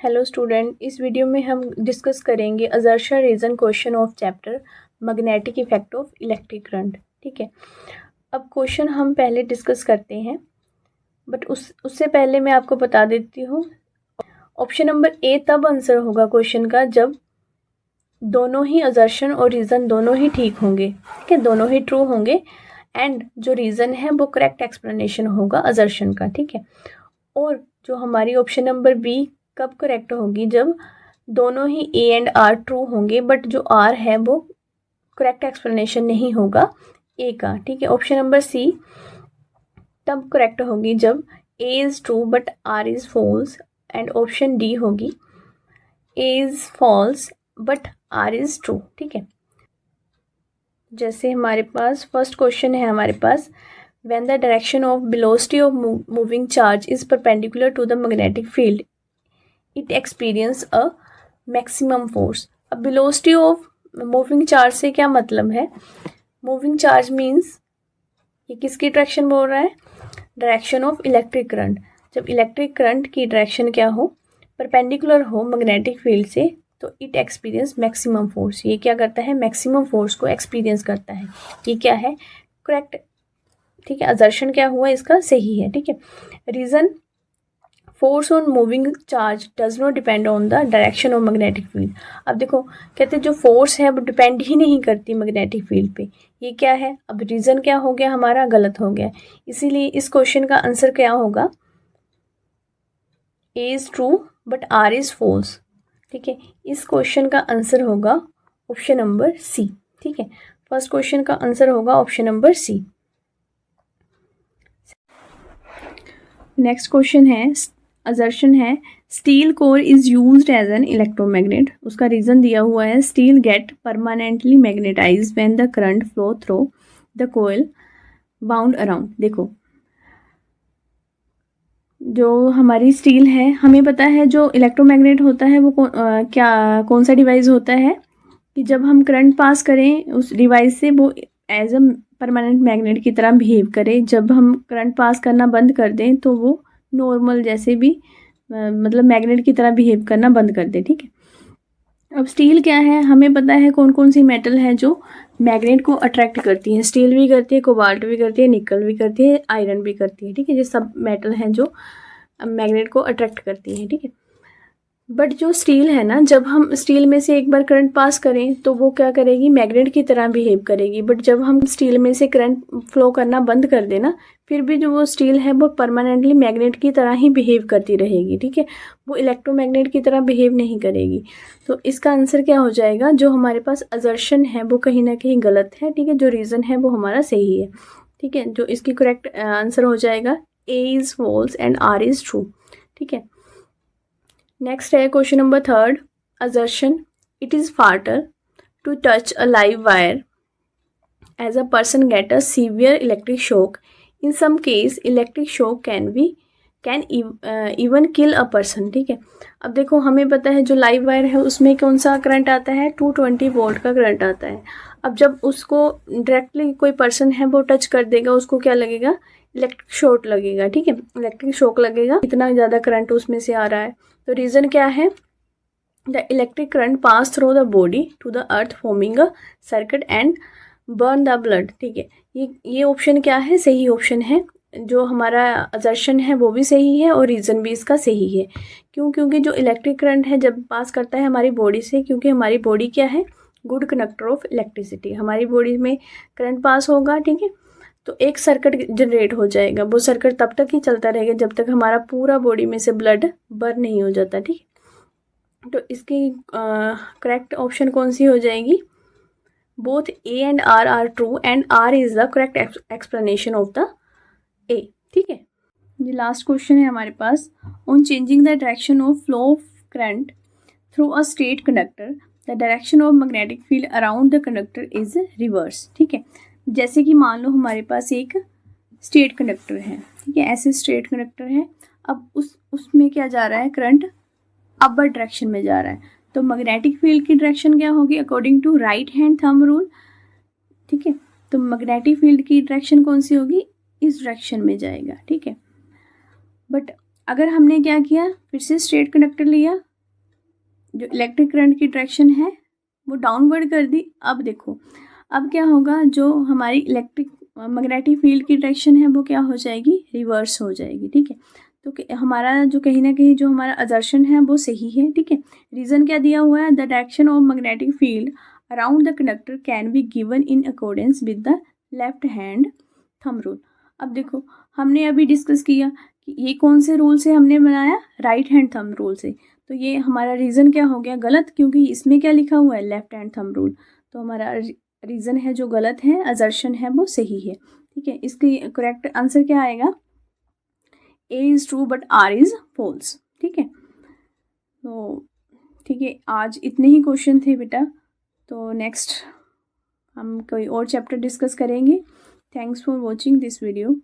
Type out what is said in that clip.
Hello student, इस video में हम डिस्कस करेंगे assertion reason question of chapter magnetic effect of electric current. ठीक है, अब क्वेश्चन हम पहले डिस्कस करते हैं, बट उससे पहले मैं आपको बता देती हूँ ऑप्शन नंबर ए तब आंसर होगा क्वेश्चन का जब दोनों ही असर्शन और रीज़न दोनों ही ठीक होंगे। ठीक है, दोनों ही ट्रू होंगे एंड जो रीज़न है वो करेक्ट एक्सप्लेनेशन होगा असर्शन का। ठीक है, और जो हमारी ऑप्शन नंबर बी कब करेक्ट होगी, जब दोनों ही ए एंड आर ट्रू होंगे बट जो आर है वो करेक्ट एक्सप्लेनेशन नहीं होगा ए का। ठीक है, ऑप्शन नंबर सी तब करेक्ट होगी जब A is true but R is false, and option D होगी A is false but R is true. ठीक है, जैसे हमारे पास फर्स्ट क्वेश्चन है हमारे पास, when the direction of velocity of moving charge is perpendicular to the magnetic field it experience a maximum force। अब velocity of moving charge से क्या मतलब है? moving charge means ये किसकी डायरेक्शन बोल रहा है? Direction of electric current. जब इलेक्ट्रिक करंट की डायरेक्शन क्या हो, परपेंडिकुलर हो मैग्नेटिक फील्ड से, तो इट एक्सपीरियंस मैक्सिमम फोर्स। ये क्या करता है? मैक्सिमम फोर्स को एक्सपीरियंस करता है। ये क्या है? करेक्ट। ठीक है, असर्शन क्या हुआ इसका? सही है। ठीक है, reason force on moving charge does not depend on the direction of magnetic field. अब देखो, कहते हैं जो फोर्स है वो डिपेंड ही नहीं करती मैग्नेटिक फील्ड पे। ये क्या है? अब रीजन क्या हो गया हमारा? गलत हो गया। इसीलिए इस क्वेश्चन का आंसर क्या होगा? A is true but R is false. ठीक है, इस क्वेश्चन का आंसर होगा ऑप्शन नंबर सी। ठीक है, फर्स्ट क्वेश्चन का आंसर होगा option number C. Next question है, असर्शन है steel core is used as an electromagnet. उसका रीजन दिया हुआ है steel get permanently magnetized when the current flow through the coil bound around. देखो, जो हमारी स्टील है, हमें पता है जो इलेक्ट्रोमैग्नेट होता है वो कौन सा डिवाइस होता है कि जब हम करंट पास करें उस डिवाइस से वो एज अ परमानेंट मैग्नेट की तरह बिहेव करे। जब हम करंट पास करना बंद कर दें तो वो नॉर्मल जैसे भी मतलब मैग्नेट की तरह बिहेव करना बंद कर दे। ठीक है, अब स्टील क्या है, हमें पता है कौन कौन सी मेटल है जो मैग्नेट को अट्रैक्ट करती है। स्टील भी करती है, कोबाल्ट भी करती है, निकल भी करती है, आयरन भी करती है। ठीक है, ये सब मेटल हैं जो मैग्नेट को अट्रैक्ट करती हैं। ठीक है, बट जो स्टील है ना, जब हम स्टील में से एक बार करंट पास करें तो वो क्या करेगी? मैग्नेट की तरह बिहेव करेगी। बट जब हम स्टील में से करंट फ्लो करना बंद कर देना, फिर भी जो वो स्टील है वो परमानेंटली मैग्नेट की तरह ही बिहेव करती रहेगी। ठीक है, वो इलेक्ट्रोमैग्नेट की तरह बिहेव नहीं करेगी। तो इसका आंसर क्या हो जाएगा? जो हमारे पास असर्शन है वो कहीं ना कहीं गलत है। ठीक है, जो रीज़न है वो हमारा सही है। ठीक है, जो इसकी करेक्ट आंसर हो जाएगा A is false and R is true. ठीक है, नेक्स्ट है question number third, assertion it is fatal to touch a live wire as a person get a severe electric shock. In some case electric shock can even kill a person. ठीक है, अब देखो, हमें पता है जो live wire है उसमें कौन सा करंट आता है? 220 वोल्ट का करंट आता है। अब जब उसको डायरेक्टली कोई पर्सन है वो टच कर देगा, उसको क्या लगेगा? इलेक्ट्रिक शॉक लगेगा। ठीक है, इलेक्ट्रिक शॉक लगेगा, इतना ज़्यादा करंट उसमें से आ रहा है। तो रीज़न क्या है? The electric current pass through the body to the earth forming a circuit and burn the blood. ठीक है, ये ऑप्शन क्या है? सही ऑप्शन है। जो हमारा असर्शन है वो भी सही है और रीज़न भी इसका सही है। क्यों? क्योंकि जो इलेक्ट्रिक करंट है जब पास करता है हमारी बॉडी से, क्योंकि हमारी बॉडी क्या है? Good conductor of electricity. हमारी बॉडी में करंट पास होगा, ठीक है, तो एक सर्किट जनरेट हो जाएगा। वो सर्किट तब तक ही चलता रहेगा जब तक हमारा पूरा बॉडी में से ब्लड बर्न नहीं हो जाता। ठीक है, तो इसकी करेक्ट ऑप्शन कौन सी हो जाएगी? Both A and R are true and R is the correct explanation of the A. ठीक है, ये लास्ट क्वेश्चन है हमारे पास, on changing the direction of flow of current through a straight conductor the direction of magnetic field around the conductor is reverse. ठीक है, जैसे कि मान लो हमारे पास एक स्ट्रेट कंडक्टर है। ठीक है, ऐसे स्ट्रेट कंडक्टर है। अब उसमें क्या जा रहा है? करंट अपर डायरेक्शन में जा रहा है। तो मैग्नेटिक फील्ड की डायरेक्शन क्या होगी according to right hand thumb rule? ठीक है, तो मैग्नेटिक फील्ड की डायरेक्शन कौन सी होगी? इस डायरेक्शन में जाएगा। ठीक है, बट अगर हमने क्या किया, फिर से स्ट्रेट कंडक्टर लिया जो इलेक्ट्रिक करंट की डायरेक्शन है वो डाउनवर्ड कर दी। अब देखो अब क्या होगा, जो हमारी इलेक्ट्रिक मैग्नेटिक फील्ड की डायरेक्शन है वो क्या हो जाएगी, रिवर्स हो जाएगी। ठीक है, तो हमारा जो कहीं ना कहीं जो हमारा असर्शन है वो सही है। ठीक है, रीज़न क्या दिया हुआ है, the direction of magnetic field around the conductor can be given in accordance with the left hand thumb rule. अब देखो हमने अभी डिस्कस किया कि ये कौन से रूल से हमने बनाया, राइट हैंड थंब रूल से। तो ये हमारा रीज़न क्या हो गया, गलत, क्योंकि इसमें क्या लिखा हुआ है, लेफ्ट हैंड थंब रूल। तो हमारा रीज़न है जो गलत है, असर्शन है वो सही है। ठीक है, इसकी करेक्ट आंसर क्या आएगा, A is true but R is false. ठीक है, तो ठीक है, आज इतने ही क्वेश्चन थे बेटा। तो नेक्स्ट हम कोई और चैप्टर डिस्कस करेंगे। Thanks for watching this video.